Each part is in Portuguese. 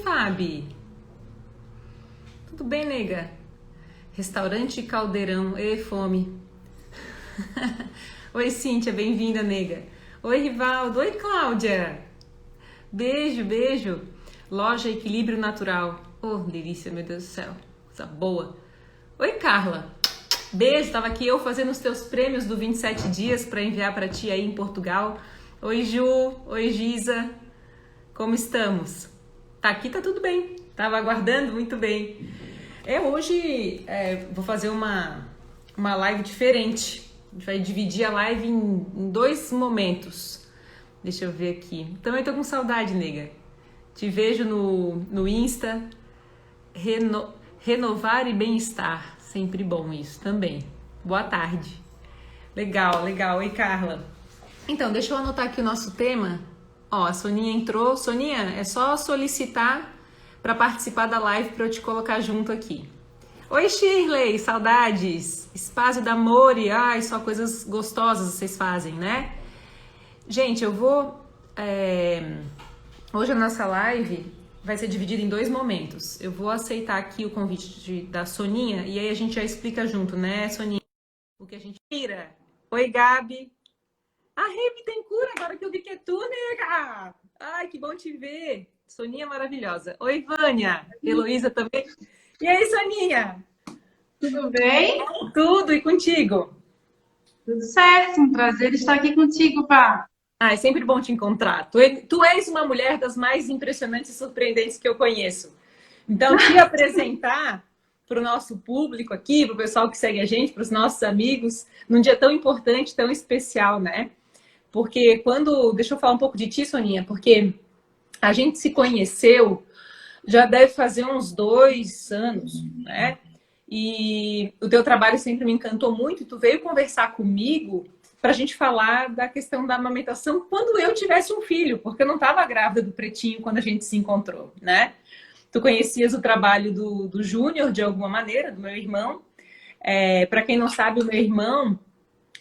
Fabi? Tudo bem, nega? Restaurante Caldeirão. Ê, fome. Oi, Cíntia, bem-vinda, nega. Oi, Rivaldo. Oi, Cláudia. Beijo, beijo. Loja Equilíbrio Natural. Oh, delícia, meu Deus do céu. Coisa boa. Oi, Carla. Beijo, tava aqui eu fazendo os teus prêmios do 27 dias para enviar para ti aí em Portugal. Oi, Ju. Oi, Giza. Como estamos? Tá aqui, tá tudo bem. Tava aguardando, muito bem. Hoje vou fazer uma live diferente. A gente vai dividir a live em dois momentos. Deixa eu ver aqui. Também tô com saudade, nega. Te vejo no Insta. Renovar e bem-estar. Sempre bom isso também. Boa tarde. Legal, legal. Oi, Carla. Então, deixa eu anotar aqui o nosso tema. Ó, a Soninha entrou. Soninha, é só solicitar para participar da live para eu te colocar junto aqui. Oi, Shirley, saudades. Espaço da Mori. Ai, só coisas gostosas vocês fazem, né? Gente, eu vou... Hoje a nossa live vai ser dividida em dois momentos. Eu vou aceitar aqui o convite da Soninha e aí a gente já explica junto, né, Soninha? O que a gente tira. Oi, Gabi. A Rebe tem cura, agora que eu vi que é tu, nega. Ai, que bom te ver. Soninha maravilhosa. Oi, Vânia. Heloísa também. E aí, Soninha? Tudo bem? Tudo, e contigo? Tudo certo, um prazer estar aqui contigo, pá. Ah, é sempre bom te encontrar. Tu és uma mulher das mais impressionantes e surpreendentes que eu conheço. Então, te apresentar para o nosso público aqui, para o pessoal que segue a gente, para os nossos amigos, num dia tão importante, tão especial, né? Porque deixa eu falar um pouco de ti, Soninha, porque a gente se conheceu já deve fazer uns 2 anos, né? E o teu trabalho sempre me encantou muito. E tu veio conversar comigo para a gente falar da questão da amamentação quando eu tivesse um filho, porque eu não estava grávida do Pretinho quando a gente se encontrou, né? Tu conhecias o trabalho do Júnior de alguma maneira, do meu irmão. Para quem não sabe, o meu irmão,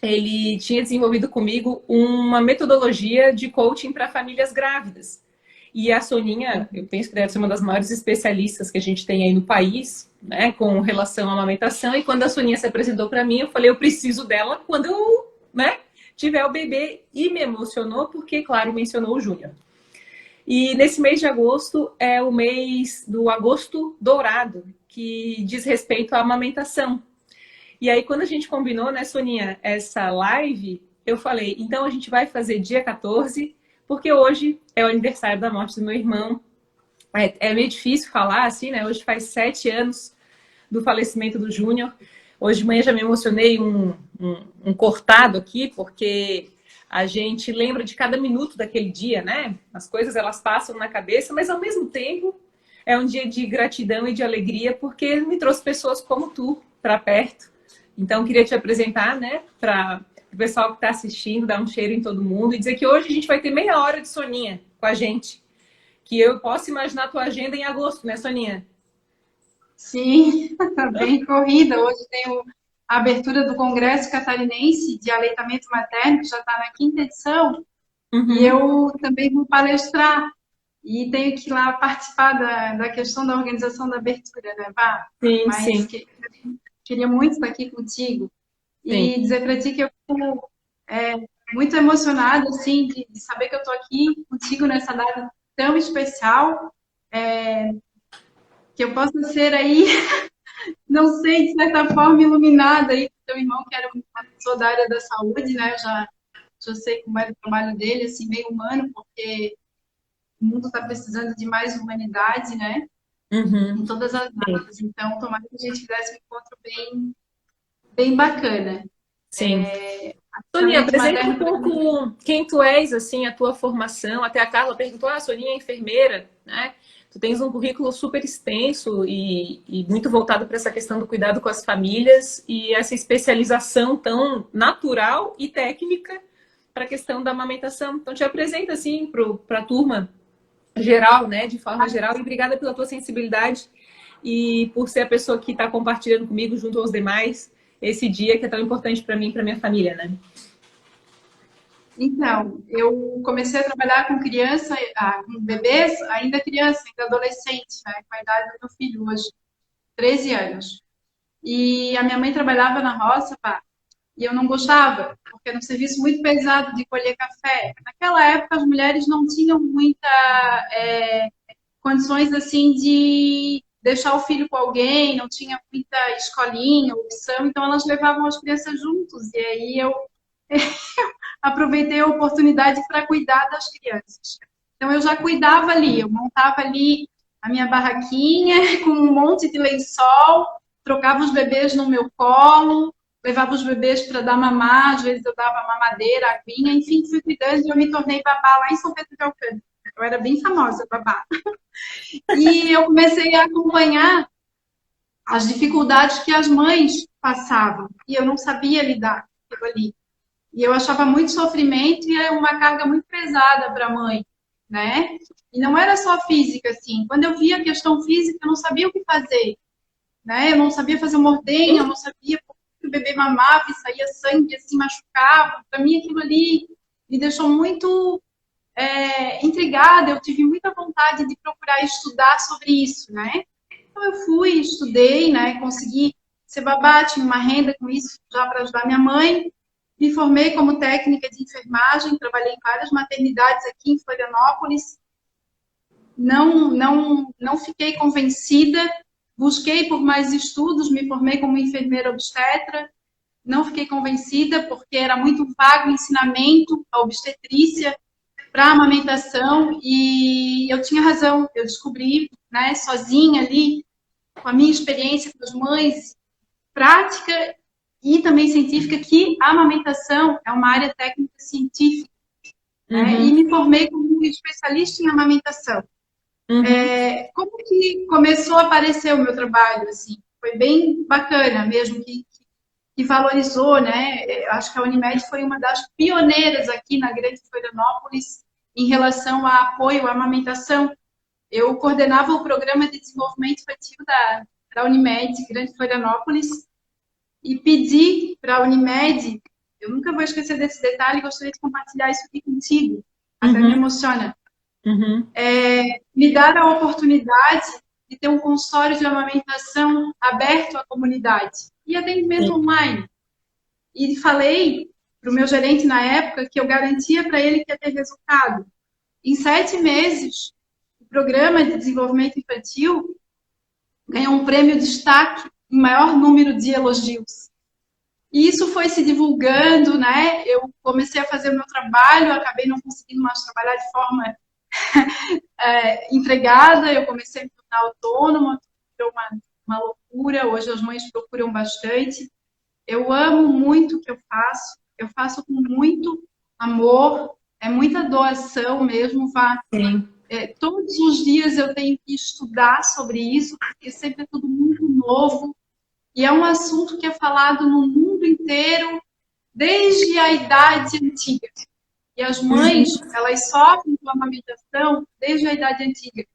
ele tinha desenvolvido comigo uma metodologia de coaching para famílias grávidas. E a Soninha, eu penso que deve ser uma das maiores especialistas que a gente tem aí no país, né, com relação à amamentação. E quando a Soninha se apresentou para mim, eu falei, eu preciso dela quando eu, né, tiver o bebê. E me emocionou porque, claro, mencionou o Júnior. E nesse mês de agosto é o mês do Agosto Dourado, que diz respeito à amamentação. E aí, quando a gente combinou, né, Soninha, essa live, eu falei, então a gente vai fazer dia 14, porque hoje é o aniversário da morte do meu irmão. É meio difícil falar assim, né? Hoje faz 7 anos do falecimento do Júnior. Hoje de manhã já me emocionei um cortado aqui, porque a gente lembra de cada minuto daquele dia, né? As coisas, elas passam na cabeça, mas ao mesmo tempo é um dia de gratidão e de alegria, porque me trouxe pessoas como tu para perto. Então, queria te apresentar, né, para o pessoal que está assistindo, dar um cheiro em todo mundo e dizer que hoje a gente vai ter meia hora de Soninha com a gente. Que eu posso imaginar a tua agenda em agosto, né, Soninha? Sim, tá bem corrida. Hoje tem a abertura do Congresso Catarinense de Aleitamento Materno, que já está na quinta edição, e Uhum. eu também vou palestrar. E tenho que ir lá participar da questão da organização da abertura, né, pá? Sim, Mas sim, queria muito estar aqui contigo sim. e dizer para ti que eu fico muito emocionada, assim, de saber que eu estou aqui contigo nessa data tão especial, que eu possa ser aí, não sei, de certa forma, iluminada aí com teu irmão, que era uma pessoa da área da saúde, né? Eu já sei como é o trabalho dele, assim, meio humano, porque o mundo está precisando de mais humanidade, né? Em Uhum. todas as Sim. áreas. Então, tomara que a gente fizesse um encontro bem bacana. Sim. Soninha, Mente apresenta um materno, pouco quem tu és, assim, a tua formação. Até a Carla perguntou, a Soninha é enfermeira, né? Tu tens um currículo super extenso e muito voltado para essa questão do cuidado com as famílias e essa especialização tão natural e técnica para a questão da amamentação. Então, te apresenta, assim, para a turma geral, né? De forma geral. E obrigada pela tua sensibilidade e por ser a pessoa que está compartilhando comigo, junto aos demais, esse dia que é tão importante para mim e para minha família, né? Então, eu comecei a trabalhar com criança, com bebês, ainda criança, ainda adolescente, né, com a idade do meu filho hoje, 13 anos. E a minha mãe trabalhava na roça, pá, e eu não gostava, porque era um serviço muito pesado de colher café. Naquela época, as mulheres não tinham muita condições assim de deixar o filho com alguém, não tinha muita escolinha, opção, então elas levavam as crianças juntos. E aí eu aproveitei a oportunidade para cuidar das crianças. Então eu já cuidava ali, eu montava ali a minha barraquinha com um monte de lençol, trocava os bebês no meu colo, levava os bebês para dar mamar, às vezes eu dava mamadeira, aguinha, enfim, fui cuidando e eu me tornei babá lá em São Pedro de Alcântara. Eu era bem famosa babá. E eu comecei a acompanhar as dificuldades que as mães passavam e eu não sabia lidar com aquilo ali. E eu achava muito sofrimento e é uma carga muito pesada para a mãe, né? E não era só física, assim. Quando eu via a questão física, eu não sabia o que fazer, né? Eu não sabia fazer uma ordenha, eu não sabia por que o bebê mamava e saía sangue, assim, machucava. Para mim, aquilo ali me deixou muito intrigada. Eu tive muita vontade de procurar estudar sobre isso, né? Então, eu fui, estudei, né? Consegui ser babá, tinha uma renda com isso já para ajudar minha mãe. Me formei como técnica de enfermagem, trabalhei em várias maternidades aqui em Florianópolis. Não fiquei convencida, busquei por mais estudos, me formei como enfermeira obstetra. Não fiquei convencida porque era muito vago o ensinamento, a obstetrícia para a amamentação e eu tinha razão. Eu descobri, né, sozinha ali, com a minha experiência com as mães, prática e também científica, que a amamentação é uma área técnica científica, né? E me formei como especialista em amamentação. Como que começou a aparecer o meu trabalho? Assim, foi bem bacana mesmo, que valorizou, né? Eu acho que a Unimed foi uma das pioneiras aqui na Grande Florianópolis em relação a apoio à amamentação. Eu coordenava o programa de desenvolvimento infantil da Unimed, Grande Florianópolis, e pedi para a Unimed, eu nunca vou esquecer desse detalhe, gostaria de compartilhar isso aqui contigo, até me emociona, me dar a oportunidade de ter um consultório de amamentação aberto à comunidade e atendimento online. E falei para o meu gerente na época que eu garantia para ele que ia ter resultado. Em 7 meses, o programa de desenvolvimento infantil ganhou um prêmio destaque em maior número de elogios. E isso foi se divulgando, né? Eu comecei a fazer o meu trabalho, acabei não conseguindo mais trabalhar de forma empregada, eu comecei a me tornar autônoma, foi uma loucura, hoje as mães procuram bastante. Eu amo muito o que eu faço com muito amor, é muita doação mesmo, todos os dias eu tenho que estudar sobre isso, porque sempre é tudo muito novo, e é um assunto que é falado no mundo inteiro desde a idade antiga. E as mães, elas sofrem com a amamentação desde a idade antiga.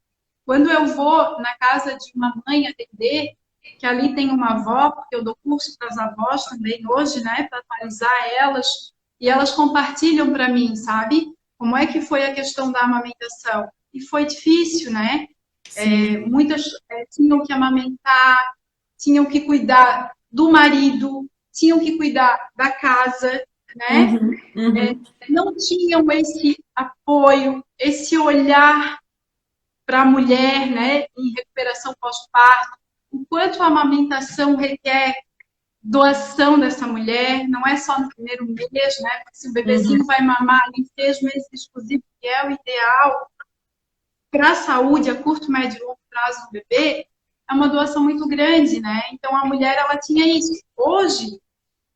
Quando eu vou na casa de uma mãe atender, que ali tem uma avó, porque eu dou curso para as avós também hoje, né, para atualizar elas, e elas compartilham para mim, sabe? Como é que foi a questão da amamentação? E foi difícil, né? Muitas tinham que amamentar, tinham que cuidar do marido, tinham que cuidar da casa, né? Não tinham esse apoio, esse olhar para a mulher, né, em recuperação pós-parto, o quanto a amamentação requer doação dessa mulher, não é só no primeiro mês, né, porque se o bebezinho vai mamar em 6 meses exclusivos, que é o ideal para a saúde a curto, médio e longo prazo do bebê, é uma doação muito grande, né? Então a mulher, ela tinha isso. Hoje,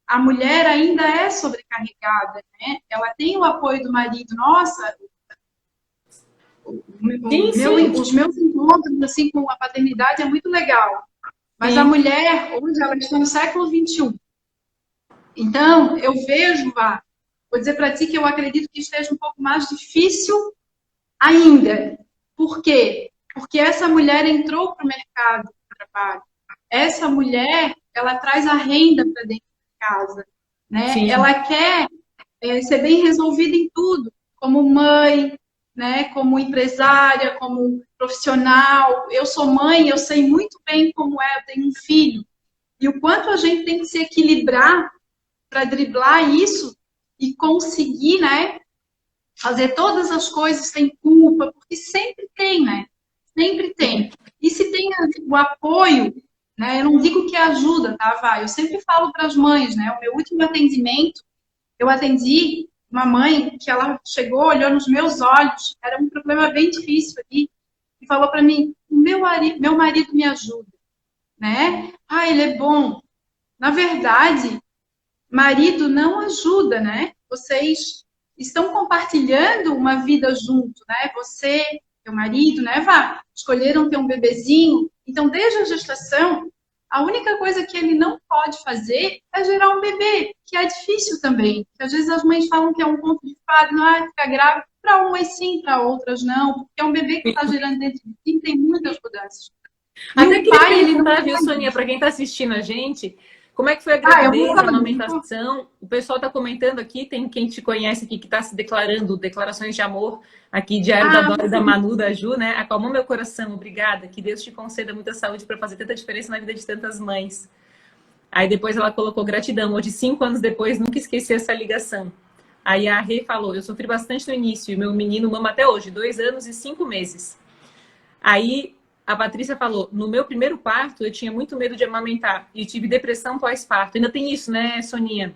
a mulher ainda é sobrecarregada, né? Ela tem o apoio do marido. Nossa, os meus encontros assim, com a paternidade é muito legal. Mas a mulher, hoje, ela está no século XXI. Então, eu vejo, vou dizer para ti que eu acredito que esteja um pouco mais difícil ainda. Por quê? Porque essa mulher entrou para o mercado de trabalho. Essa mulher, ela traz a renda para dentro de casa, né? Ela quer ser bem resolvida em tudo, como mãe, né, como empresária, como profissional. Eu sou mãe, eu sei muito bem como é, eu tenho um filho. E o quanto a gente tem que se equilibrar para driblar isso e conseguir, né, fazer todas as coisas sem culpa, porque sempre tem, né? Sempre tem. E se tem o apoio, né? Eu não digo que ajuda, tá, Vai? Eu sempre falo para as mães, né? O meu último atendimento, eu atendi uma mãe que ela chegou, olhou nos meus olhos, era um problema bem difícil ali, e falou para mim: meu marido me ajuda, né? Ah, ele é bom. Na verdade, marido não ajuda, né? Vocês estão compartilhando uma vida junto, né? Você, teu marido, né, Vá? Escolheram ter um bebezinho. Então, desde a gestação, a única coisa que ele não pode fazer é gerar um bebê, que é difícil também. Às vezes as mães falam que é um conto de fada, não é ficar grávida. Para umas sim, para outras não, porque é um bebê que está gerando dentro de ti, tem muitas mudanças. E Até o queria pai, ele não perguntar, viu, pode. Soninha, para quem está assistindo a gente, como é que foi a Eu vou gravidez, a falar. amamentação? O pessoal está comentando aqui, tem quem te conhece aqui que está se declarando declarações de amor aqui, Diário da Ah, Dora, da Manu, da Ju, né? Acalmou meu coração, obrigada. Que Deus te conceda muita saúde para fazer tanta diferença na vida de tantas mães. Aí depois ela colocou gratidão. Hoje, 5 anos depois, nunca esqueci essa ligação. Aí a Rê falou, eu sofri bastante no início, e meu menino mama até hoje, 2 anos e 5 meses. Aí a Patrícia falou, no meu primeiro parto eu tinha muito medo de amamentar e tive depressão pós-parto. Ainda tem isso, né, Soninha?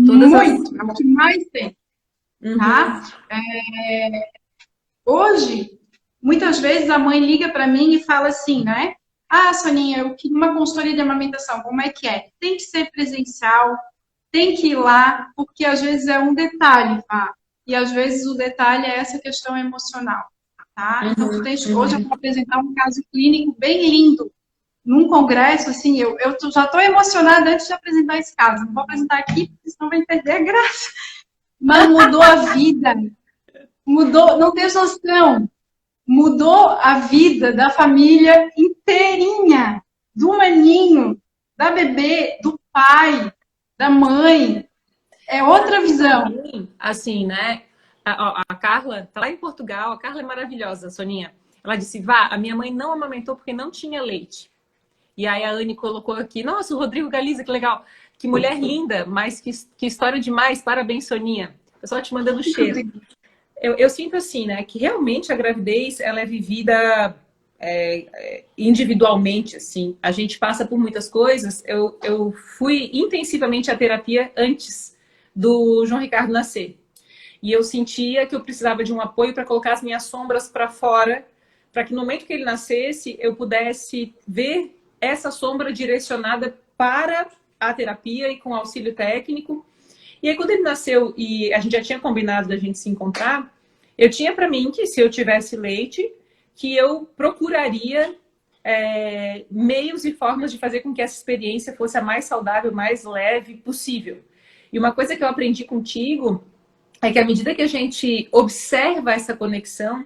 Todas as... muito, é o que mais tem, Uhum. tá? Hoje, muitas vezes a mãe liga para mim e fala assim, né? Ah, Soninha, eu queria uma consultoria de amamentação, como é que é? Tem que ser presencial, tem que ir lá, porque às vezes é um detalhe, tá? E às vezes o detalhe é essa questão emocional, tá? Então, Uhum, hoje eu uhum. vou apresentar um caso clínico bem lindo, num congresso, assim, já estou emocionada antes de apresentar esse caso. Não vou apresentar aqui, porque senão vai perder a graça. Mas mudou a vida, mudou, não tem noção, mudou a vida da família inteirinha, do maninho, da bebê, do pai, da mãe. É outra visão. Assim, né? A Carla tá lá em Portugal, a Carla é maravilhosa, Soninha. Ela disse, vá, a minha mãe não amamentou porque não tinha leite. E aí a Anne colocou aqui, nossa, o Rodrigo Galiza, que legal. Que mulher linda, mas que história demais. Parabéns, Soninha. Pessoal te mandando cheiro. Eu sinto assim, né, que realmente a gravidez, ela é vivida individualmente, assim. A gente passa por muitas coisas. Eu fui intensivamente à terapia antes do João Ricardo nascer. E eu sentia que eu precisava de um apoio para colocar as minhas sombras para fora, para que no momento que ele nascesse, eu pudesse ver essa sombra direcionada para a terapia e com auxílio técnico. E aí, quando ele nasceu e a gente já tinha combinado da gente se encontrar, eu tinha para mim que se eu tivesse leite, que eu procuraria meios e formas de fazer com que essa experiência fosse a mais saudável, mais leve possível. E uma coisa que eu aprendi contigo é que à medida que a gente observa essa conexão,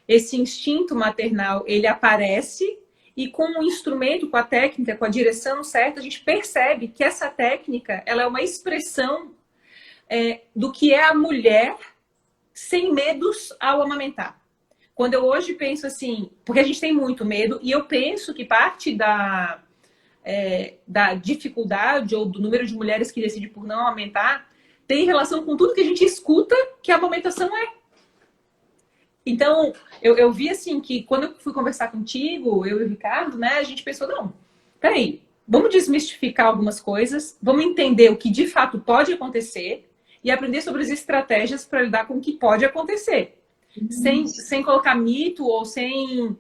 esse instinto maternal, ele aparece e com o instrumento, com a técnica, com a direção certa, a gente percebe que essa técnica, ela é uma expressão do que é a mulher sem medos ao amamentar. Quando eu hoje penso assim, porque a gente tem muito medo, e eu penso que parte da dificuldade ou do número de mulheres que decidem por não amamentar tem relação com tudo que a gente escuta que a amamentação é. Então, eu vi assim que quando eu fui conversar contigo, eu e o Ricardo, né, a gente pensou, não, peraí, vamos desmistificar algumas coisas, vamos entender o que de fato pode acontecer e aprender sobre as estratégias para lidar com o que pode acontecer. Sem colocar mito ou sem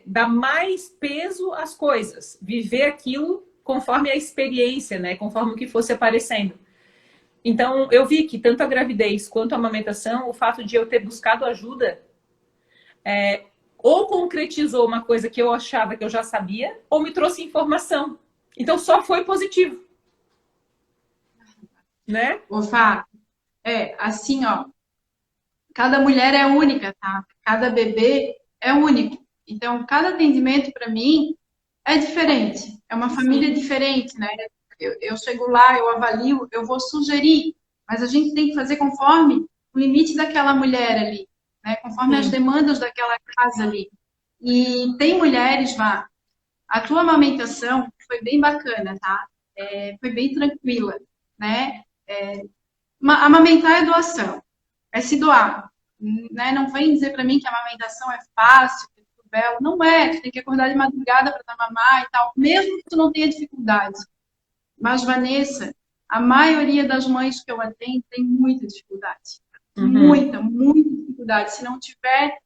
dar mais peso às coisas. Viver aquilo conforme a experiência, né? Conforme o que fosse aparecendo. Então, eu vi que tanto a gravidez quanto a amamentação, o fato de eu ter buscado ajuda, ou concretizou uma coisa que eu achava que eu já sabia, ou me trouxe informação. Então, só foi positivo. Né? Ô, Fá, assim, ó, cada mulher é única, tá? Cada bebê é único. Então, cada atendimento para mim é diferente. É uma família Sim. diferente, né? Eu chego lá, eu avalio, eu vou sugerir. Mas a gente tem que fazer conforme o limite daquela mulher ali, né? Conforme as Sim. demandas daquela casa ali. E tem mulheres, Vá, a tua amamentação foi bem bacana, tá? Foi bem tranquila, né? Amamentar é doação, é se doar, né? Não vem dizer para mim que a amamentação é fácil, que é tudo belo. Não é, tu tem que acordar de madrugada para dar mamar e tal, mesmo que tu não tenha dificuldade. Mas, Vanessa, a maioria das mães que eu atendo tem muita dificuldade. Uhum. Muita dificuldade. Se não tiver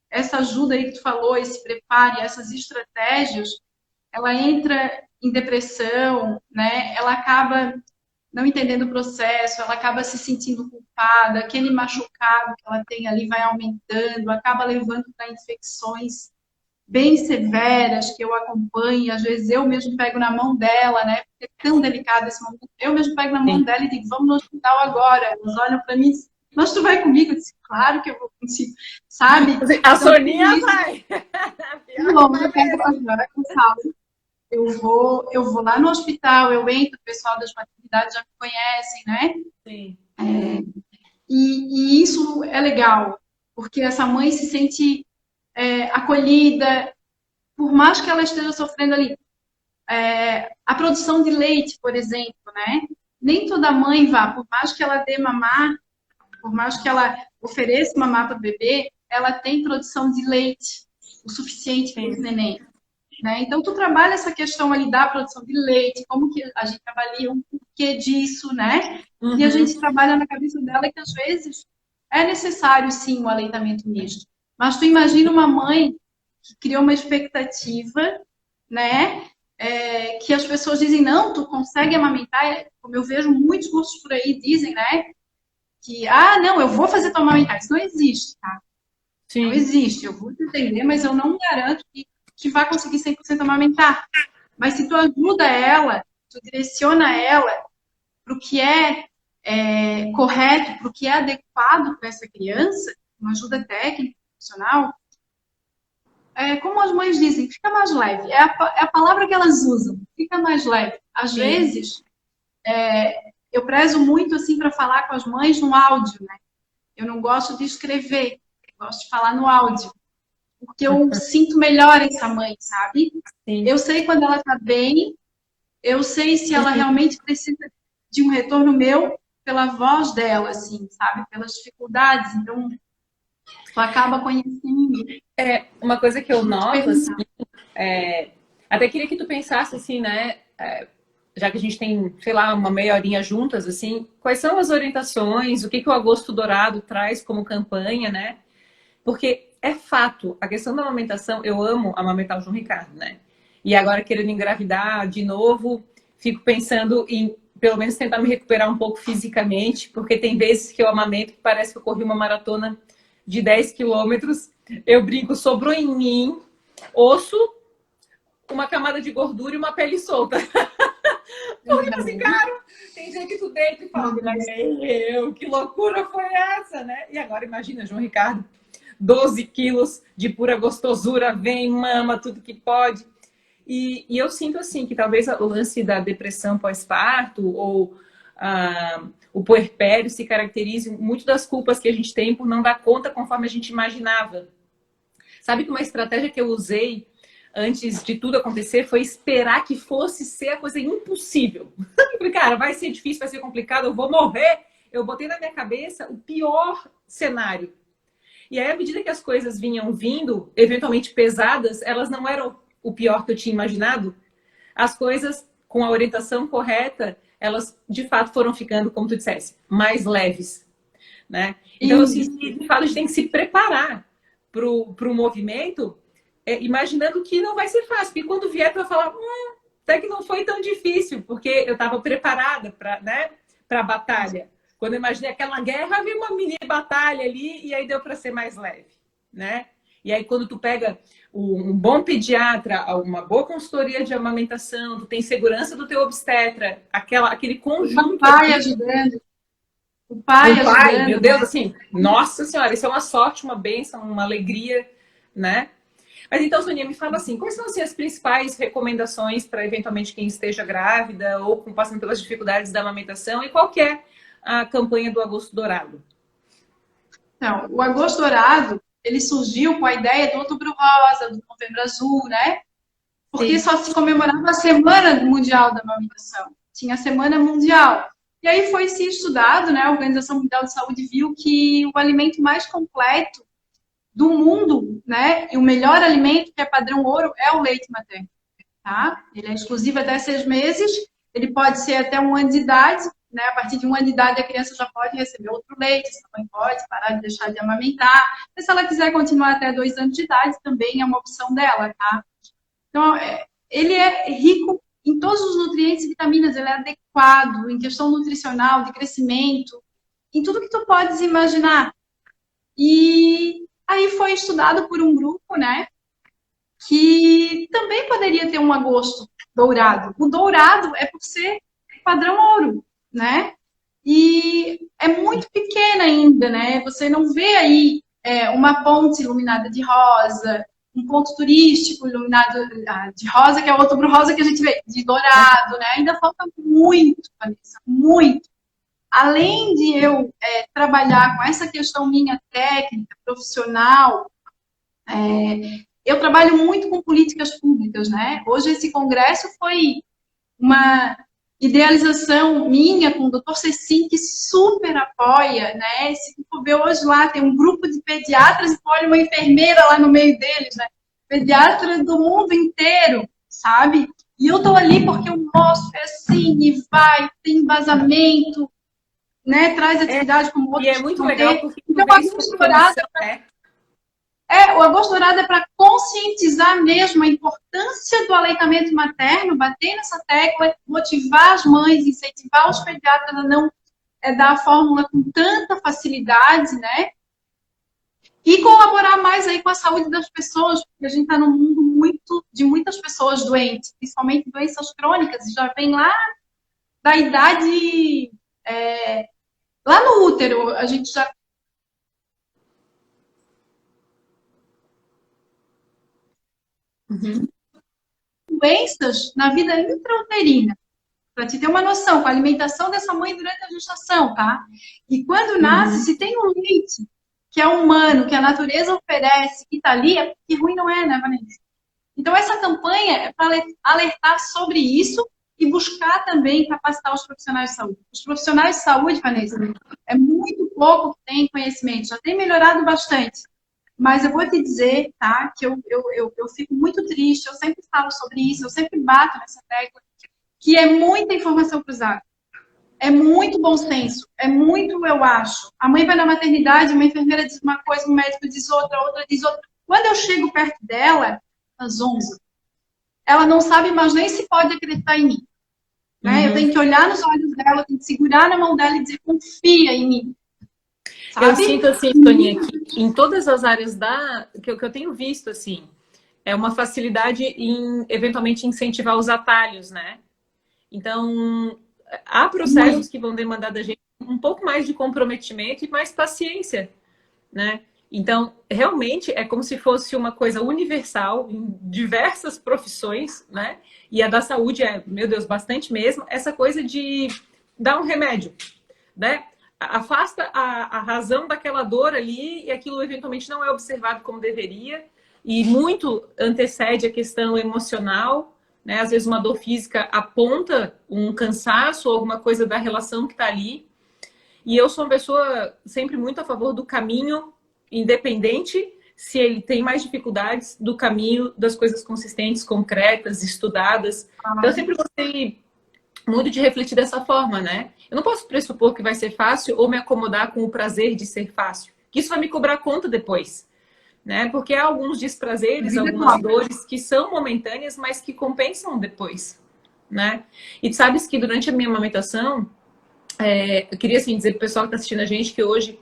essa ajuda aí que tu falou, esse preparo, essas estratégias, ela entra em depressão, né? Ela acaba não entendendo o processo, ela acaba se sentindo culpada, aquele machucado que ela tem ali vai aumentando, acaba levando para infecções bem severas que eu acompanho, às vezes eu mesmo pego na mão dela, né? Porque é tão delicado esse momento. Eu mesmo pego na mão Sim. dela e digo, vamos no hospital agora. Elas olham para mim e dizem, mas tu vai comigo? Eu disse, claro que eu vou contigo, sabe? A Então, tudo Soninha isso, vai. Pior que não, vai eu pego mesmo. agora com calma. Eu vou lá no hospital, eu entro, o pessoal das maternidades já me conhecem, né? Sim. E isso é legal, porque essa mãe se sente acolhida, por mais que ela esteja sofrendo ali. A produção de leite, por exemplo, né? Nem toda mãe vá, por mais que ela dê mamar, por mais que ela ofereça mamar para o bebê, ela tem produção de leite o suficiente para esse Sim. neném. Né? Então, tu trabalha essa questão ali da produção de leite, como que a gente avalia o porquê disso, né? E a Uhum. gente trabalha na cabeça dela que, às vezes, é necessário, sim, o aleitamento misto. Mas tu imagina uma mãe que criou uma expectativa, né? Que as pessoas dizem, não, tu consegue amamentar, como eu vejo muitos cursos por aí dizem, né? Que, não, eu vou fazer tu amamentar. Isso não existe, tá? Não Sim. existe. Eu vou te entender, mas eu não garanto que vai conseguir 100% amamentar. Mas se tu ajuda ela, tu direciona ela para o que é correto, para o que é adequado para essa criança, uma ajuda técnica, profissional, como as mães dizem, fica mais leve. É a palavra que elas usam, fica mais leve. Às Sim. vezes, eu prezo muito assim para falar com as mães no áudio, né? Eu não gosto de escrever, eu gosto de falar no áudio, porque eu sinto melhor essa mãe, sabe? Sim. Eu sei quando ela tá bem, eu sei se ela Sim. realmente precisa de um retorno meu pela voz dela, assim, sabe? Pelas dificuldades. Então, tu acaba conhecendo. Uma coisa que eu Vou te noto, assim, perguntar. até queria que tu pensasse assim, né? Já que a gente tem, sei lá, uma meia horinha juntas, assim, quais são as orientações, o que que o Agosto Dourado traz como campanha, né? Porque é fato, a questão da amamentação, eu amo amamentar o João Ricardo, né? E agora querendo engravidar de novo, fico pensando em pelo menos tentar me recuperar um pouco fisicamente, porque tem vezes que eu amamento que parece que eu corri uma maratona de 10 quilômetros. Eu brinco, sobrou em mim osso, uma camada de gordura e uma pele solta. Porque assim, cara, tem dia que tu deita e fala, meu, que loucura foi essa, né? E agora imagina, João Ricardo, 12 quilos de pura gostosura, vem, mama, tudo que pode. E eu sinto assim que talvez o lance da depressão pós-parto ou o puerpério se caracterize muito das culpas que a gente tem por não dar conta conforme a gente imaginava. Sabe que uma estratégia que eu usei antes de tudo acontecer foi esperar que fosse ser a coisa impossível. Eu falei, cara, vai ser difícil, vai ser complicado, eu vou morrer. Eu botei na minha cabeça o pior cenário. E aí, à medida que as coisas vinham vindo, eventualmente pesadas, elas não eram o pior que eu tinha imaginado. As coisas, com a orientação correta, elas de fato foram ficando, como tu dissesse, mais leves. Né? Então, eu sinto que, de fato, a gente tem que se preparar para o movimento, imaginando que não vai ser fácil. Porque quando vier, tu vai falar, até que não foi tão difícil, porque eu estava preparada para, né, a batalha. Quando eu imaginei aquela guerra, havia uma mini batalha ali e aí deu para ser mais leve, né? E aí quando tu pega um bom pediatra, uma boa consultoria de amamentação, tu tem segurança do teu obstetra, aquele O conjunto pai ali, ajudando, o pai um pai, meu ajudando, Deus, né? assim, nossa senhora, isso é uma sorte, uma bênção, uma alegria, né? Mas então, Sonia, me fala assim, quais são assim, as principais recomendações para eventualmente quem esteja grávida ou passando pelas dificuldades da amamentação e qual que é a campanha do Agosto Dourado? Então, o Agosto Dourado, ele surgiu com a ideia do Outubro Rosa, do Novembro Azul, né? Porque Sim. só se comemorava a Semana Mundial da Amamentação. Tinha a Semana Mundial. E aí foi se estudado, né? A Organização Mundial de Saúde viu que o alimento mais completo do mundo, né? E o melhor alimento, que é padrão ouro, é o leite materno, tá? Ele é exclusivo até 6 meses, ele pode ser até 1 ano de idade, né? A partir de 1 ano de idade a criança já pode receber outro leite, a mãe pode parar de deixar de amamentar, mas se ela quiser continuar até 2 anos de idade, também é uma opção dela, tá? Então, ele é rico em todos os nutrientes e vitaminas, ele é adequado em questão nutricional, de crescimento, em tudo que tu podes imaginar. E aí foi estudado por um grupo, né, que também poderia ter um agosto dourado. O dourado é por ser padrão ouro, né? E é muito pequena ainda, né? Você não vê aí uma ponte iluminada de rosa, um ponto turístico iluminado de rosa, que é o outubro rosa que a gente vê, de dourado, né? Ainda falta muito, Vanessa, muito. Além de eu trabalhar com essa questão minha técnica, profissional, eu trabalho muito com políticas públicas, né? Hoje esse congresso foi uma idealização minha com o Dr. Cecim, que super apoia, né? Se tu ver hoje lá, tem um grupo de pediatras e olha uma enfermeira lá no meio deles, né? Pediatra do mundo inteiro, sabe? E eu tô ali porque eu mostro, é assim, e vai, tem embasamento, né? Traz atividade como E é outros muito vão legal ter. porque tu Então, vê a isso como misturada solução, né? o Agosto Dourado é para conscientizar mesmo a importância do aleitamento materno, bater nessa tecla, motivar as mães, incentivar os pediatras a não dar a fórmula com tanta facilidade, né? E colaborar mais aí com a saúde das pessoas, porque a gente está num mundo de muitas pessoas doentes, principalmente doenças crônicas, e já vem lá da idade, lá no útero, a gente já Uhum. doenças na vida intrauterina. Para te ter uma noção, com a alimentação dessa mãe durante a gestação, tá? E quando nasce, Uhum. se tem um leite que é humano, que a natureza oferece, que tá ali, é porque ruim não é, né, Vanessa? Então, essa campanha é para alertar sobre isso e buscar também capacitar os profissionais de saúde. Os profissionais de saúde, Vanessa, é muito pouco que tem conhecimento, já tem melhorado bastante. Mas eu vou te dizer, tá, que eu fico muito triste, eu sempre falo sobre isso, eu sempre bato nessa tecla, que é muita informação cruzada. É muito bom senso, é muito, eu acho. A mãe vai na maternidade, uma enfermeira diz uma coisa, um médico diz outra, outra diz outra. Quando eu chego perto dela, às 11, ela não sabe mais nem se pode acreditar em mim. Né? Eu Uhum. tenho que olhar nos olhos dela, eu tenho que segurar na mão dela e dizer, confia em mim. Eu Sabe? sinto assim, Soninha, que em todas as áreas que eu tenho visto, assim, é uma facilidade em, eventualmente, incentivar os atalhos, né? Então, há processos Muito. que vão demandar da gente um pouco mais de comprometimento e mais paciência, né? Então, realmente é como se fosse uma coisa universal em diversas profissões, né? E a da saúde é, meu Deus, bastante mesmo, essa coisa de dar um remédio, né? Afasta a razão daquela dor ali e aquilo eventualmente não é observado como deveria e muito antecede a questão emocional, né? Às vezes uma dor física aponta um cansaço ou alguma coisa da relação que está ali. E eu sou uma pessoa sempre muito a favor do caminho independente se ele tem mais dificuldades do caminho das coisas consistentes, concretas, estudadas. Então eu sempre gostei muito de refletir dessa forma, né? Eu não posso pressupor que vai ser fácil ou me acomodar com o prazer de ser fácil. Que isso vai me cobrar conta depois, né? Porque há alguns A desprazeres, vida algumas cobra. dores que são momentâneas, mas que compensam depois, né? E tu sabes que durante a minha amamentação, eu queria assim dizer pro pessoal que está assistindo a gente que hoje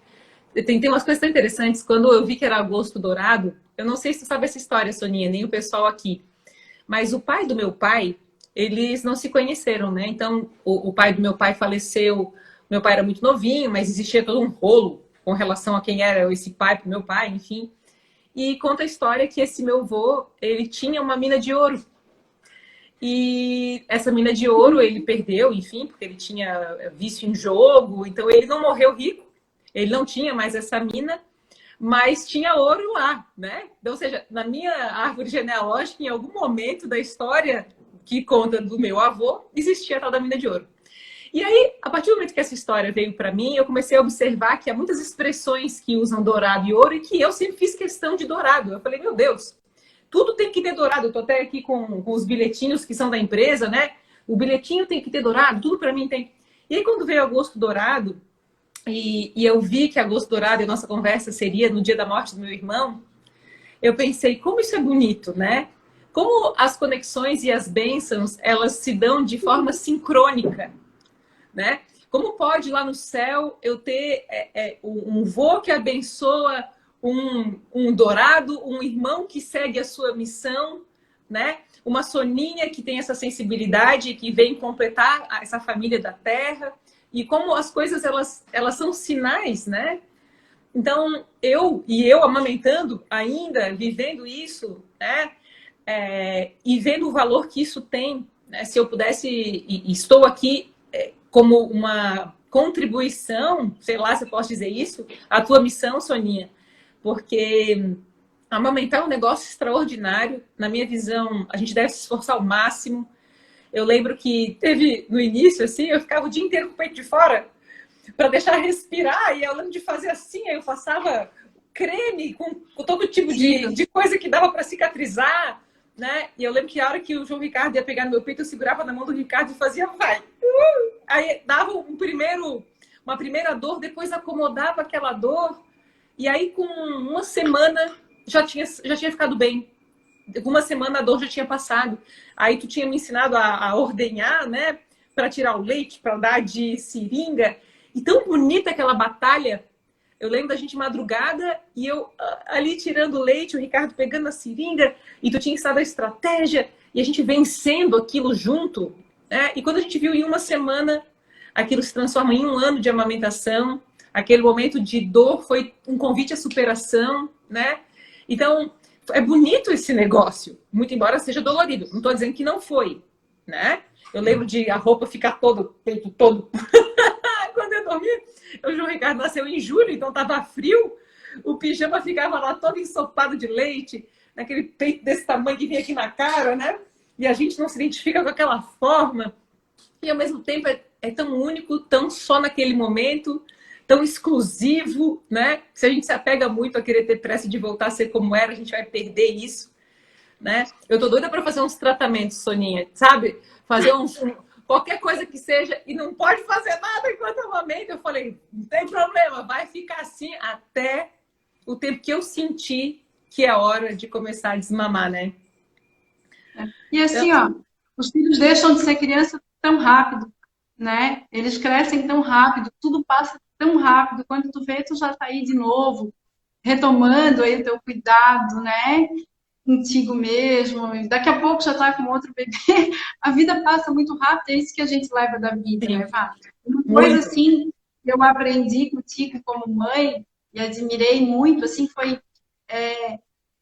tem umas coisas tão interessantes. Quando eu vi que era agosto dourado, eu não sei se tu sabe essa história, Soninha, nem o pessoal aqui, mas o pai do meu pai, eles não se conheceram, né? Então, o pai do meu pai faleceu, meu pai era muito novinho, mas existia todo um rolo com relação a quem era esse pai pro meu pai, enfim. E conta a história que esse meu avô, ele tinha uma mina de ouro. E essa mina de ouro ele perdeu, enfim, porque ele tinha vício em jogo, então ele não morreu rico, ele não tinha mais essa mina, mas tinha ouro lá, né? Então, ou seja, na minha árvore genealógica, em algum momento da história que conta do meu avô, existia a tal da mina de ouro. E aí, a partir do momento que essa história veio para mim, eu comecei a observar que há muitas expressões que usam dourado e ouro e que eu sempre fiz questão de dourado. Eu falei, meu Deus, tudo tem que ter dourado. Eu tô até aqui com os bilhetinhos que são da empresa, né? O bilhetinho tem que ter dourado, tudo para mim tem. E aí, quando veio agosto dourado, e eu vi que agosto dourado, e a nossa conversa seria no dia da morte do meu irmão, eu pensei, como isso é bonito, né? Como as conexões e as bênçãos, elas se dão de forma sincrônica, né? Como pode lá no céu eu ter um vô que abençoa um dourado, um irmão que segue a sua missão, né? Uma Soninha que tem essa sensibilidade, que vem completar essa família da Terra. E como as coisas, elas são sinais, né? Então, eu amamentando ainda, vivendo isso, né? E vendo o valor que isso tem, né? Se eu pudesse, e estou aqui como uma contribuição, sei lá se eu posso dizer isso, à tua missão, Soninha, porque amamentar é um negócio extraordinário. Na minha visão, a gente deve se esforçar ao máximo. Eu lembro que teve no início, assim, eu ficava o dia inteiro com o peito de fora para deixar respirar, e eu lembro de fazer assim, aí eu passava creme com todo tipo de coisa que dava para cicatrizar, né? E eu lembro que a hora que o João Ricardo ia pegar no meu peito, eu segurava na mão do Ricardo e fazia, vai. Aí dava uma primeira dor, depois acomodava aquela dor, e aí com uma semana já tinha ficado bem. Com uma semana a dor já tinha passado. Aí tu tinha me ensinado a ordenhar, né? Para tirar o leite, para andar de seringa. E tão bonita aquela batalha. Eu lembro da gente madrugada e eu ali tirando o leite, o Ricardo pegando a seringa, e tu tinha ensinado a estratégia, e a gente vencendo aquilo junto, né? E quando a gente viu em uma semana, aquilo se transforma em um ano de amamentação, aquele momento de dor foi um convite à superação, né? Então, é bonito esse negócio, muito embora seja dolorido. Não estou dizendo que não foi, né? Eu lembro de a roupa ficar todo, o peito todo. Quando eu dormi, o João Ricardo nasceu em julho, então estava frio. O pijama ficava lá todo ensopado de leite, naquele peito desse tamanho que vinha aqui na cara, né? E a gente não se identifica com aquela forma. E ao mesmo tempo é tão único, tão só naquele momento, tão exclusivo, né? Se a gente se apega muito a querer ter pressa de voltar a ser como era, a gente vai perder isso, né? Eu tô doida para fazer uns tratamentos, Soninha, sabe? Fazer qualquer coisa que seja, e não pode fazer nada enquanto eu amamento. Eu falei, não tem problema, vai ficar assim até o tempo que eu sentir que é hora de começar a desmamar, né? E assim, ó, os filhos deixam de ser criança tão rápido, né? Eles crescem tão rápido, tudo passa tão rápido. Quando tu vê, tu já tá aí de novo, retomando aí o teu cuidado, né? Contigo mesmo. E daqui a pouco já tá com outro bebê. A vida passa muito rápido, é isso que a gente leva da vida, Sim, né, Vá? Uma coisa muito. assim que eu aprendi contigo como mãe e admirei muito, assim, foi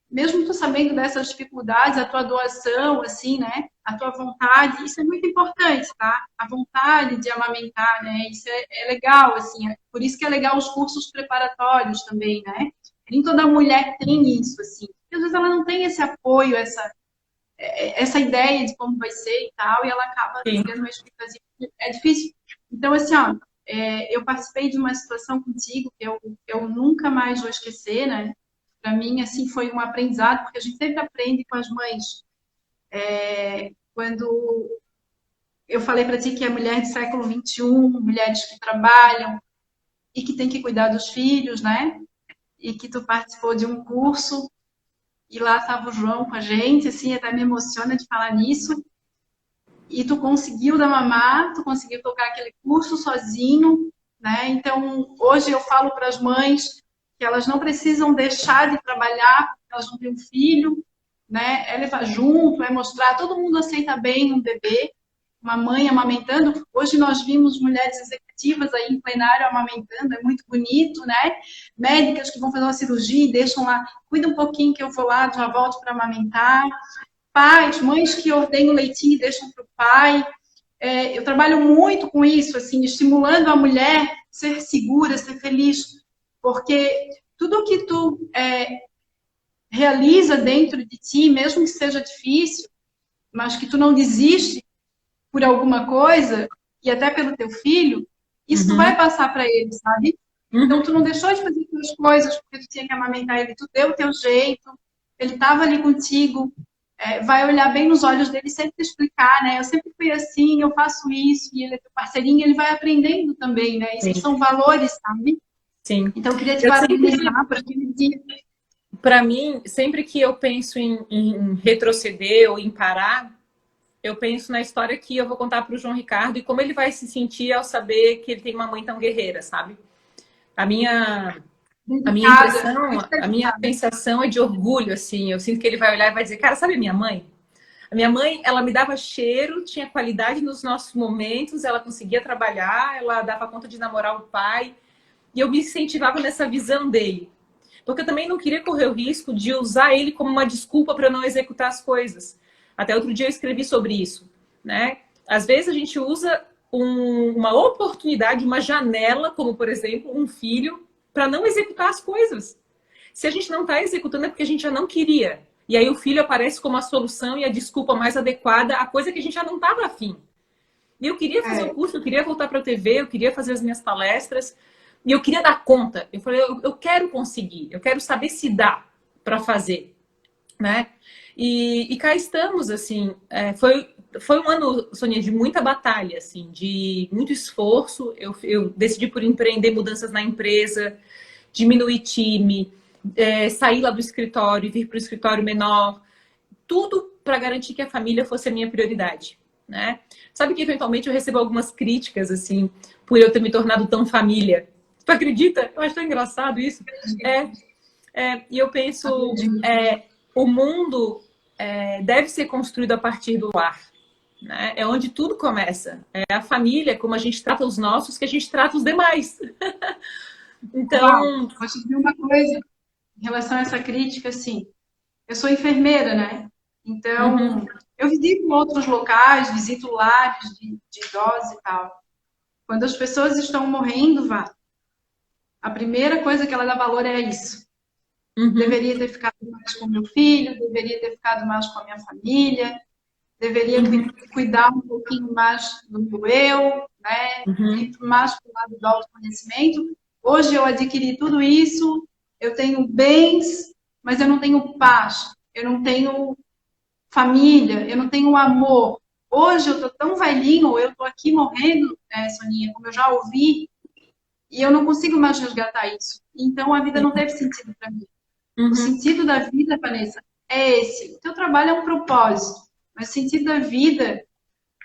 mesmo tu sabendo dessas dificuldades, a tua doação, assim, né? A tua vontade, isso é muito importante, tá? A vontade de amamentar, né? Isso é legal, assim. Por isso que é legal os cursos preparatórios também, né? Nem toda mulher tem isso, assim. Porque às vezes ela não tem esse apoio, essa ideia de como vai ser e tal, e ela acaba Sim. tendo uma expectativa. É difícil. Então, assim, ó, eu participei de uma situação contigo que eu nunca mais vou esquecer, né? Para mim, assim, foi um aprendizado, porque a gente sempre aprende com as mães. Quando eu falei para ti que é mulher do século XXI, mulheres que trabalham e que tem que cuidar dos filhos, né? E que tu participou de um curso e lá estava o João com a gente, assim, até me emociona de falar nisso. E tu conseguiu dar mamar, tu conseguiu tocar aquele curso sozinho, né? Então, hoje eu falo para as mães que elas não precisam deixar de trabalhar porque elas não têm um filho, né? É levar junto, é mostrar, todo mundo aceita bem um bebê, uma mãe amamentando. Hoje nós vimos mulheres executivas aí em plenário amamentando, é muito bonito, né? Médicas que vão fazer uma cirurgia e deixam lá, cuida um pouquinho que eu vou lá, já volto para amamentar. pais, mães que ordenham leitinho e deixam para o pai. Eu trabalho muito com isso, assim, estimulando a mulher a ser segura, ser feliz, porque tudo que tu realiza dentro de ti, mesmo que seja difícil, mas que tu não desiste por alguma coisa, e até pelo teu filho, isso tu vai Uhum. passar para ele, sabe? Então, tu Uhum. não deixou de fazer as coisas porque tu tinha que amamentar ele, tu deu o teu jeito, ele estava ali contigo, vai olhar bem nos olhos dele e sempre te explicar, né? Eu sempre fui assim, eu faço isso, e ele é teu parceirinho, ele vai aprendendo também, né? Isso Sim, são valores, sabe? sim. Então, eu queria te Eu sempre, parabenizar por aquele dia. para mim, sempre que eu penso em retroceder ou em parar, eu penso na história que eu vou contar para o João Ricardo e como ele vai se sentir ao saber que ele tem uma mãe tão guerreira, sabe? A minha, a minha Dedicada, impressão, muito a minha dedicada. sensação é de orgulho, assim. Eu sinto que ele vai olhar e vai dizer, cara, sabe a minha mãe? A minha mãe, ela me dava cheiro, tinha qualidade nos nossos momentos, ela conseguia trabalhar, ela dava conta de namorar o pai, e eu me incentivava nessa visão dele. Porque eu também não queria correr o risco de usar ele como uma desculpa para não executar as coisas. Até outro dia eu escrevi sobre isso, né? Às vezes a gente usa uma oportunidade, uma janela, como por exemplo, um filho, para não executar as coisas. Se a gente não está executando é porque a gente já não queria. E aí o filho aparece como a solução e a desculpa mais adequada à coisa que a gente já não estava afim. E eu queria fazer o É, curso, eu queria voltar para a TV, eu queria fazer as minhas palestras, e eu queria dar conta. Eu falei, eu quero conseguir, eu quero saber se dá para fazer, né? E cá estamos, assim, foi um ano, Sonia, de muita batalha, assim, de muito esforço. Eu decidi por empreender mudanças na empresa, diminuir time, sair lá do escritório, vir para o escritório menor, tudo para garantir que a família fosse a minha prioridade, né? Sabe que eventualmente eu recebo algumas críticas, assim, por eu ter me tornado tão família. Tu acredita? Eu acho tão engraçado isso. É, e eu penso, acredito. o mundo deve ser construído a partir do lar, né? É onde tudo começa. É a família, como a gente trata os nossos, que a gente trata os demais. Uau, Então, vou te dizer uma coisa em relação a essa crítica, assim. Eu sou enfermeira, né? uhum, Então, eu visito outros locais, visito lares de idosos e tal. Quando as pessoas estão morrendo, Vá, a primeira coisa que ela dá valor é isso. uhum, Deveria ter ficado mais com meu filho, deveria ter ficado mais com a minha família, deveria uhum, cuidar um pouquinho mais do meu eu, né? Ir uhum. mais para o lado do autoconhecimento. Hoje eu adquiri tudo isso, eu tenho bens, mas eu não tenho paz, eu não tenho família, eu não tenho amor. Hoje eu estou tão velhinho, eu estou aqui morrendo, Soninha, como eu já ouvi, e eu não consigo mais resgatar isso. Então a vida não teve sentido para mim. O Uhum. sentido da vida, Vanessa, é esse. O teu trabalho é um propósito, mas o sentido da vida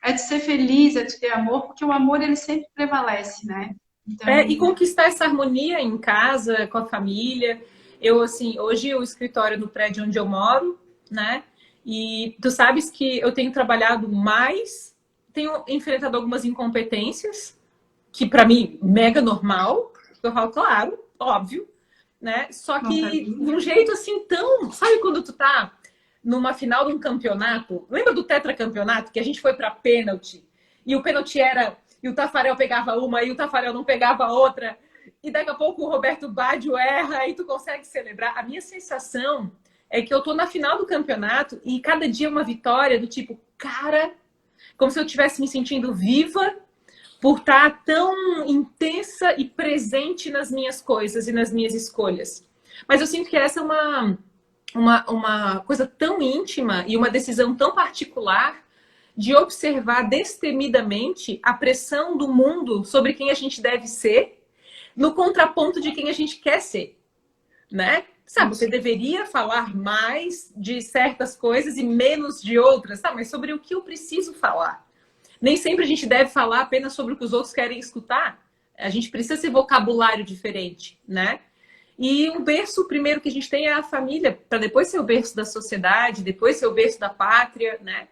é de ser feliz, é de ter amor, porque o amor ele sempre prevalece, né? E Então, conquistar essa harmonia em casa, com a família. Eu, assim, hoje o escritório no prédio onde eu moro, né? E tu sabes que eu tenho trabalhado mais, tenho enfrentado algumas incompetências, que para mim, mega normal. Eu falo, claro, óbvio, né? Só não que sabia. de um jeito assim tão. Sabe quando tu tá numa final de um campeonato? Lembra do tetracampeonato que a gente foi para pênalti? E o pênalti era. E o Tafarel pegava uma e o Tafarel não pegava outra. E daqui a pouco o Roberto Baggio erra e tu consegue celebrar. A minha sensação é que eu tô na final do campeonato e cada dia é uma vitória do tipo, cara, como se eu estivesse me sentindo viva por estar tão intensa e presente nas minhas coisas e nas minhas escolhas. Mas eu sinto que essa é uma coisa tão íntima e uma decisão tão particular de observar destemidamente a pressão do mundo sobre quem a gente deve ser, no contraponto de quem a gente quer ser, né? Sabe, você Isso. deveria falar mais de certas coisas e menos de outras, tá? Mas sobre o que eu preciso falar. Nem sempre a gente deve falar apenas sobre o que os outros querem escutar. A gente precisa ter vocabulário diferente, né? E o berço primeiro que a gente tem é a família, para depois ser o berço da sociedade, depois ser o berço da pátria, né?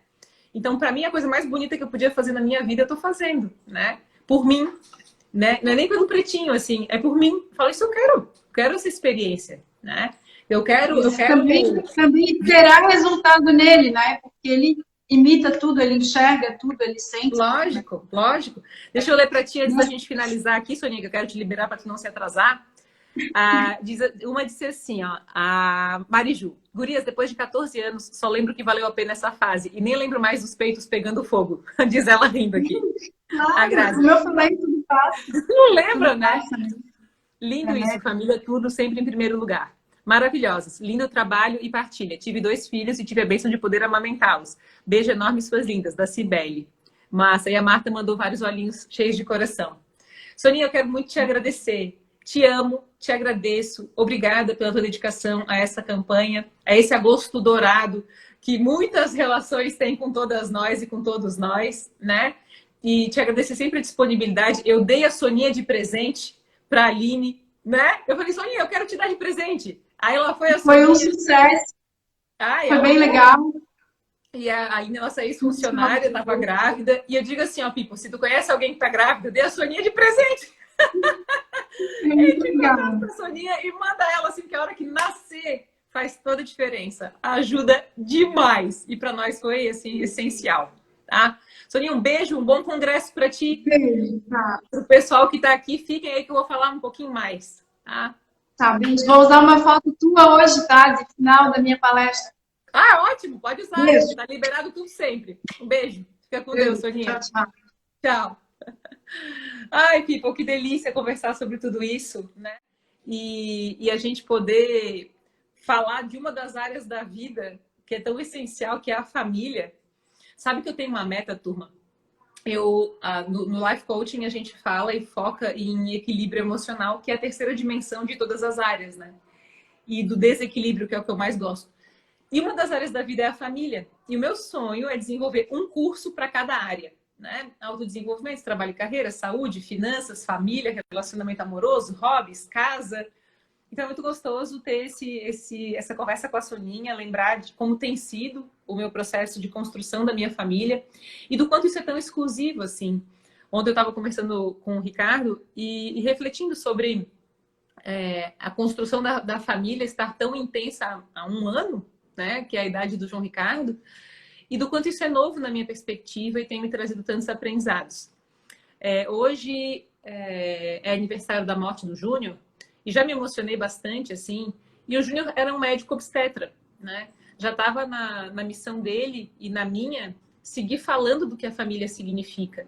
Então, para mim, a coisa mais bonita que eu podia fazer na minha vida, eu estou fazendo, né? Por mim, né? Não é nem pelo pretinho, assim, é por mim. Eu falo, isso eu quero essa experiência, né? Isso também terá resultado nele, né? Porque ele imita tudo, ele enxerga tudo, ele sente. Lógico, lógico. Deixa eu ler para ti antes da gente finalizar aqui, Soninha, que eu quero te liberar para tu não se atrasar. Uma disse assim, ó, a Mariju. Gurias, depois de 14 anos, só lembro que valeu a pena essa fase. E nem lembro mais dos peitos pegando fogo. Diz ela rindo aqui. A Claro, Grazi. como eu falei, tudo passa. Não lembra, Tudo né? passa, né? Lindo isso, família, tudo sempre em primeiro lugar. Maravilhosos. Lindo trabalho e partilha. Tive 2 filhos e tive a bênção de poder amamentá-los. Beijo enorme, suas lindas, da Cibele. Massa. E a Marta mandou vários olhinhos cheios de coração. Soninha, eu quero muito te agradecer. Te amo, te agradeço. Obrigada pela tua dedicação a essa campanha, a esse agosto dourado que muitas relações têm com todas nós e com todos nós, né? E te agradecer sempre a disponibilidade. Eu dei a Soninha de presente para a Aline, né? Eu falei, Soninha, eu quero te dar de presente. Aí ela foi a Soninha. Foi um sucesso. Foi bem legal. E a Aline, nossa ex-funcionária, estava grávida. E eu digo assim, ó, Pipo, se tu conhece alguém que está grávida, dê a Soninha de presente. A Soninha e manda ela assim, que a hora que nascer faz toda a diferença. Ajuda demais. E para nós foi assim essencial, tá? Soninha, um beijo, um bom congresso para ti. Beijo, tá. Para o pessoal que está aqui, fiquem aí que eu vou falar um pouquinho mais, tá? Tá, beijo. Vou usar uma foto tua hoje, tá? De final da minha palestra. Ótimo, pode usar. Beijo. Tá liberado tudo sempre. Um beijo. Fica com Deus, Soninha. Tchau, tchau. Tchau. Ai, People, que delícia conversar sobre tudo isso, né? E a gente poder falar de uma das áreas da vida que é tão essencial, que é a família. Sabe que eu tenho uma meta, turma? No Life Coaching a gente fala e foca em equilíbrio emocional, que é a terceira dimensão de todas as áreas, né? E do desequilíbrio, que é o que eu mais gosto. E uma das áreas da vida é a família. E o meu sonho é desenvolver um curso para cada área, né? Autodesenvolvimento, trabalho e carreira, saúde, finanças, família, relacionamento amoroso, hobbies, casa. Então é muito gostoso ter essa conversa com a Soninha, lembrar de como tem sido o meu processo de construção da minha família e do quanto isso é tão exclusivo, assim. Ontem eu estava conversando com o Ricardo e refletindo sobre a construção da família estar tão intensa há um ano, né? Que é a idade do João Ricardo, e do quanto isso é novo na minha perspectiva e tem me trazido tantos aprendizados. Hoje é aniversário da morte do Júnior, e já me emocionei bastante, assim. E o Júnior era um médico obstetra, né? Já estava na missão dele e na minha, seguir falando do que a família significa,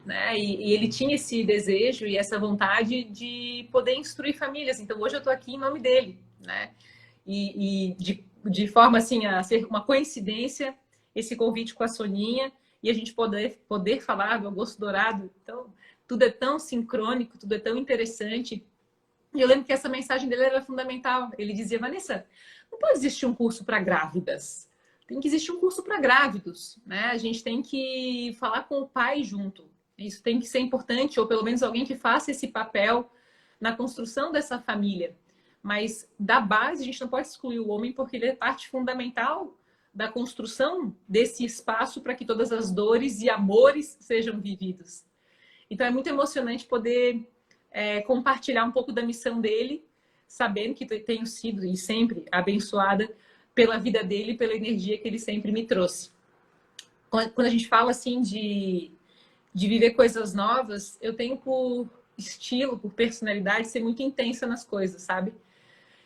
né? E ele tinha esse desejo e essa vontade de poder instruir famílias. Então, hoje eu estou aqui em nome dele, né? E de forma, assim, a ser uma coincidência, esse convite com a Soninha e a gente poder falar do Agosto Dourado. Então, tudo é tão sincrônico, tudo é tão interessante. E eu lembro que essa mensagem dele era fundamental. Ele dizia, Vanessa, não pode existir um curso para grávidas. Tem que existir um curso para grávidos, né? A gente tem que falar com o pai junto. Isso tem que ser importante, ou pelo menos alguém que faça esse papel na construção dessa família. Mas da base, a gente não pode excluir o homem, porque ele é parte fundamental da construção desse espaço para que todas as dores e amores sejam vividos. Então é muito emocionante poder compartilhar um pouco da missão dele, sabendo que tenho sido e sempre abençoada pela vida dele e pela energia que ele sempre me trouxe. Quando a gente fala assim de viver coisas novas, eu tenho por estilo, por personalidade, ser muito intensa nas coisas, sabe?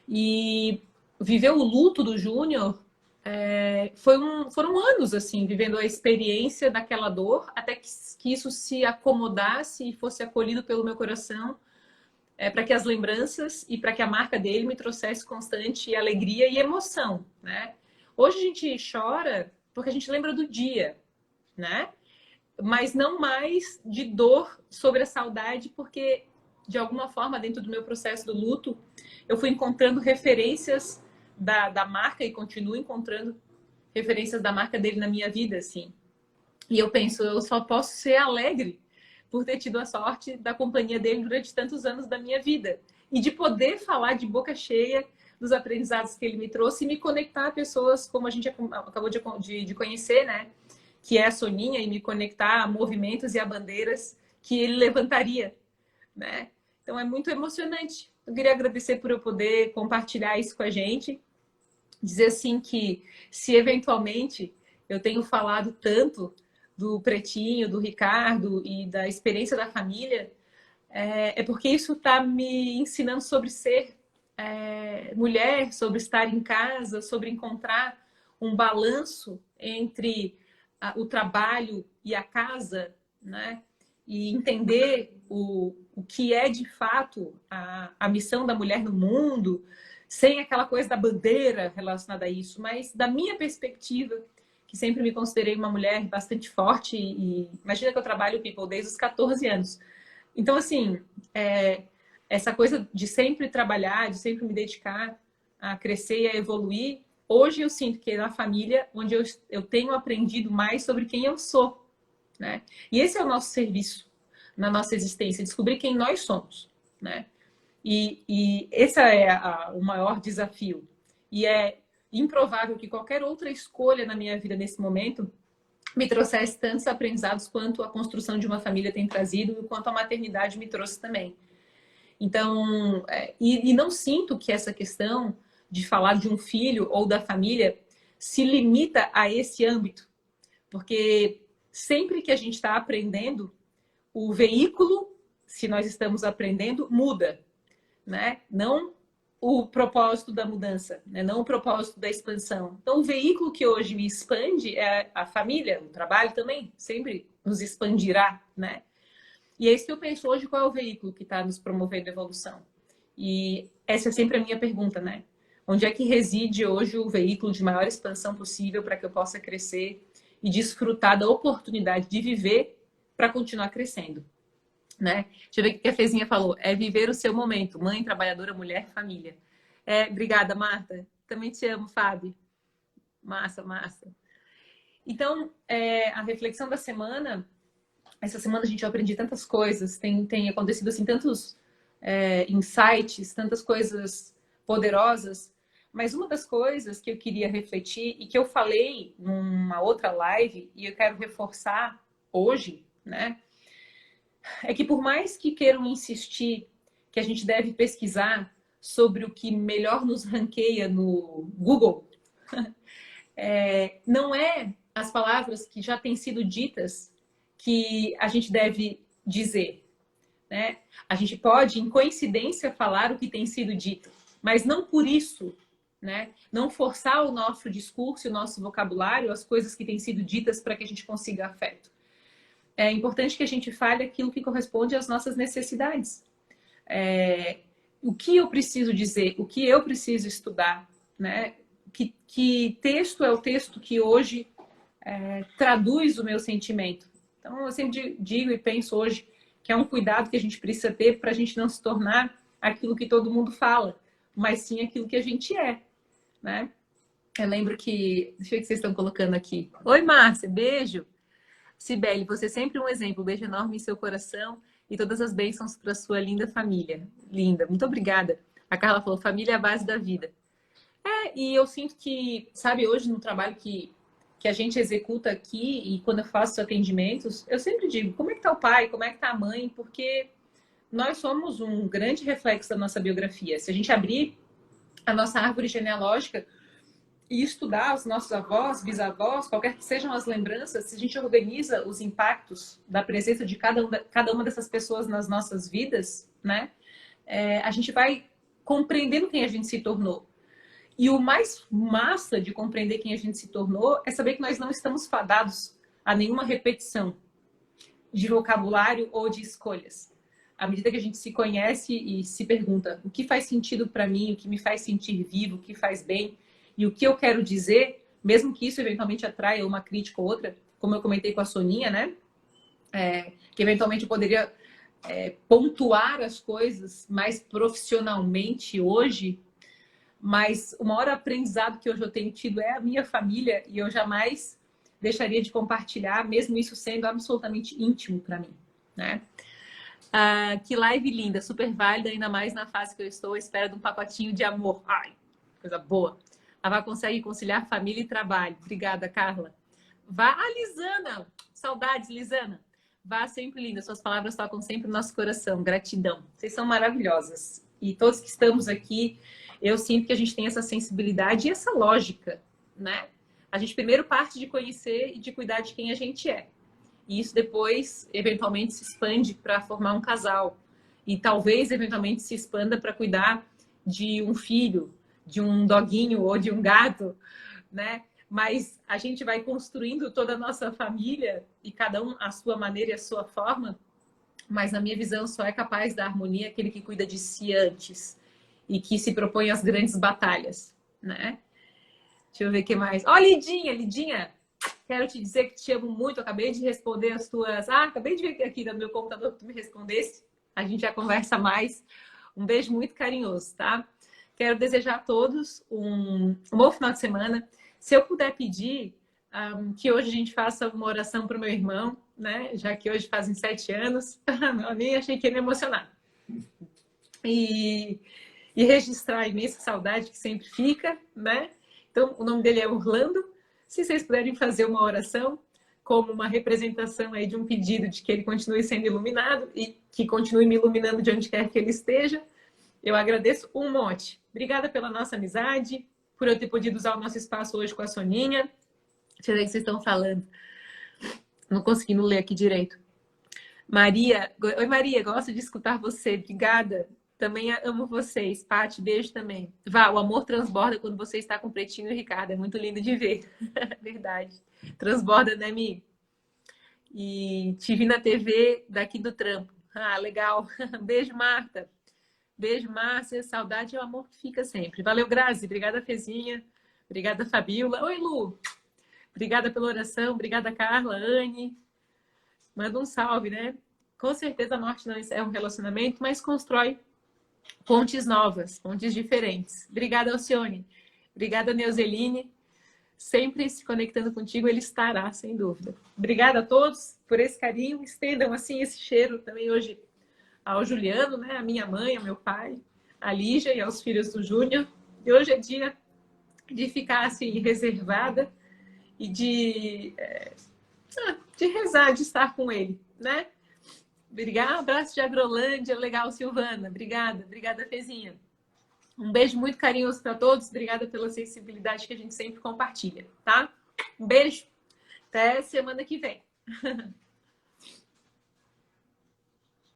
E viver o luto do Júnior foram anos, assim, vivendo a experiência daquela dor, até que isso se acomodasse e fosse acolhido pelo meu coração, para que as lembranças e para que a marca dele me trouxesse constante alegria e emoção, né? Hoje a gente chora porque a gente lembra do dia, né? Mas não mais de dor sobre a saudade, porque de alguma forma, dentro do meu processo do luto, eu fui encontrando referências da marca e continuo encontrando referências da marca dele na minha vida, assim. E eu penso, eu só posso ser alegre por ter tido a sorte da companhia dele durante tantos anos da minha vida. E de poder falar de boca cheia dos aprendizados que ele me trouxe e me conectar a pessoas como a gente acabou de conhecer, né? Que é a Soninha, e me conectar a movimentos e a bandeiras que ele levantaria, né? Então é muito emocionante eu queria agradecer por eu poder compartilhar isso com a gente. Dizer assim que se eventualmente eu tenho falado tanto do Pretinho, do Ricardo e da experiência da família, é porque isso está me ensinando sobre ser mulher, sobre estar em casa, sobre encontrar um balanço entre o trabalho e a casa, né? E entender o que é de fato a missão da mulher no mundo, sem aquela coisa da bandeira relacionada a isso, mas da minha perspectiva, que sempre me considerei uma mulher bastante forte, e imagina que eu trabalho People desde os 14 anos. Então, assim, essa coisa de sempre trabalhar, de sempre me dedicar a crescer e a evoluir, hoje eu sinto que é na família onde eu tenho aprendido mais sobre quem eu sou, né? E esse é o nosso serviço na nossa existência, descobrir quem nós somos, né? E esse é o maior desafio. E é improvável que qualquer outra escolha na minha vida nesse momento me trouxesse tantos aprendizados quanto a construção de uma família tem trazido e quanto a maternidade me trouxe também. Então, e não sinto que essa questão de falar de um filho ou da família se limita a esse âmbito, porque sempre que a gente está aprendendo, o veículo, se nós estamos aprendendo, muda, né? Não o propósito da mudança, né? Não o propósito da expansão. Então, o veículo que hoje me expande é a família, o trabalho também sempre nos expandirá, né? E é isso que eu penso hoje, qual é o veículo que está nos promovendo a evolução? E essa é sempre a minha pergunta, né? Onde é que reside hoje o veículo de maior expansão possível para que eu possa crescer e desfrutar da oportunidade de viver para continuar crescendo, né? Deixa eu ver o que a Fezinha falou. É viver o seu momento. Mãe, trabalhadora, mulher, família. Obrigada, Marta. Também te amo, Fábio. Massa, massa. Então, a reflexão da semana... Essa semana a gente aprendeu tantas coisas, tem acontecido assim tantos insights, tantas coisas poderosas, mas uma das coisas que eu queria refletir e que eu falei numa outra live e eu quero reforçar hoje, né, é que por mais que queiram insistir que a gente deve pesquisar sobre o que melhor nos ranqueia no Google, não é as palavras que já têm sido ditas que a gente deve dizer, né? A gente pode, em coincidência, falar o que tem sido dito, mas não por isso, né? Não forçar o nosso discurso, o nosso vocabulário, as coisas que têm sido ditas para que a gente consiga afeto. É importante que a gente fale aquilo que corresponde às nossas necessidades. O que eu preciso dizer, o que eu preciso estudar, né? Que texto é o texto que hoje traduz o meu sentimento? Então, eu sempre digo e penso hoje que é um cuidado que a gente precisa ter para a gente não se tornar aquilo que todo mundo fala, mas sim aquilo que a gente é, né? Eu lembro que... Deixa eu ver o que vocês estão colocando aqui. Oi, Márcia, beijo. Cibele, você é sempre um exemplo. Beijo enorme em seu coração e todas as bênçãos para sua linda família. Linda, muito obrigada. A Carla falou, família é a base da vida. E eu sinto que, sabe, hoje no trabalho que a gente executa aqui e quando eu faço atendimentos, eu sempre digo, como é que tá o pai, como é que tá a mãe, porque nós somos um grande reflexo da nossa biografia. Se a gente abrir a nossa árvore genealógica e estudar os nossos avós, bisavós, qualquer que sejam as lembranças, se a gente organiza os impactos da presença de cada uma dessas pessoas nas nossas vidas, né, a gente vai compreendendo quem a gente se tornou. E o mais massa de compreender quem a gente se tornou é saber que nós não estamos fadados a nenhuma repetição de vocabulário ou de escolhas. À medida que a gente se conhece e se pergunta o que faz sentido para mim, o que me faz sentir vivo, o que faz bem e o que eu quero dizer, mesmo que isso eventualmente atraia uma crítica ou outra, como eu comentei com a Soninha, né? Que eventualmente eu poderia pontuar as coisas mais profissionalmente hoje, mas o maior aprendizado que hoje eu tenho tido é a minha família e eu jamais deixaria de compartilhar, mesmo isso sendo absolutamente íntimo para mim, né? Que live linda, super válida, ainda mais na fase que eu estou à espera de um pacotinho de amor. Ai, coisa boa. A Vá consegue conciliar família e trabalho. Obrigada, Carla. Lisana, saudades, Lisana. Vá sempre linda, suas palavras tocam sempre o nosso coração. Gratidão. Vocês são maravilhosas. e todos que estamos aqui, eu sinto que a gente tem essa sensibilidade e essa lógica, né? A gente primeiro parte de conhecer e de cuidar de quem a gente é. E isso depois, eventualmente, se expande para formar um casal. E talvez, eventualmente, se expanda para cuidar de um filho, de um doguinho ou de um gato, né? Mas a gente vai construindo toda a nossa família e cada um à sua maneira e à sua forma. Mas, na minha visão, só é capaz da harmonia aquele que cuida de si antes e que se propõe às grandes batalhas, né? Deixa eu ver o que mais. Ó, Lidinha, Lidinha, quero te dizer que te amo muito. Eu acabei de responder as tuas... Ah, acabei de ver aqui no meu computador que tu me respondesse. A gente já conversa mais. Um beijo muito carinhoso, tá? Quero desejar a todos um bom final de semana. Se eu puder pedir que hoje a gente faça uma oração para o meu irmão, né? Já que hoje fazem 7 anos. Eu nem achei que ia me emocionar. E registrar a imensa saudade que sempre fica, né? Então, o nome dele é Orlando. Se vocês puderem fazer uma oração como uma representação aí de um pedido de que ele continue sendo iluminado e que continue me iluminando de onde quer que ele esteja, eu agradeço um monte. Obrigada pela nossa amizade, por eu ter podido usar o nosso espaço hoje com a Soninha. Deixa eu ver o que vocês estão falando. Não conseguindo ler aqui direito. Maria, oi Maria, gosto de escutar você. Obrigada. Também amo vocês. Paty, beijo também. Vá, o amor transborda quando você está com o Pretinho e o Ricardo. É muito lindo de ver. Verdade. Transborda, né, Mi? E te vi na TV daqui do trampo. Ah, legal. Beijo, Marta. Beijo, Márcia. Saudade é o amor que fica sempre. Valeu, Grazi. Obrigada, Fezinha. Obrigada, Fabiola. Oi, Lu. Obrigada pela oração. Obrigada, Carla, Anne. Manda um salve, né? Com certeza a morte não é um relacionamento, mas constrói pontes novas, pontes diferentes. Obrigada, Alcione. Obrigada, Neuzeline. Sempre se conectando contigo, ele estará, sem dúvida. Obrigada a todos por esse carinho. Estendam, assim, esse cheiro também hoje ao Juliano, né? A minha mãe, ao meu pai, a Lígia e aos filhos do Júnior. E hoje é dia de ficar, assim, reservada e de rezar, de estar com ele, né? Obrigada, abraço de Agrolândia, legal, Silvana. Obrigada, obrigada, Fezinha. Um beijo muito carinhoso para todos. Obrigada pela sensibilidade que a gente sempre compartilha, tá? Um beijo. Até semana que vem.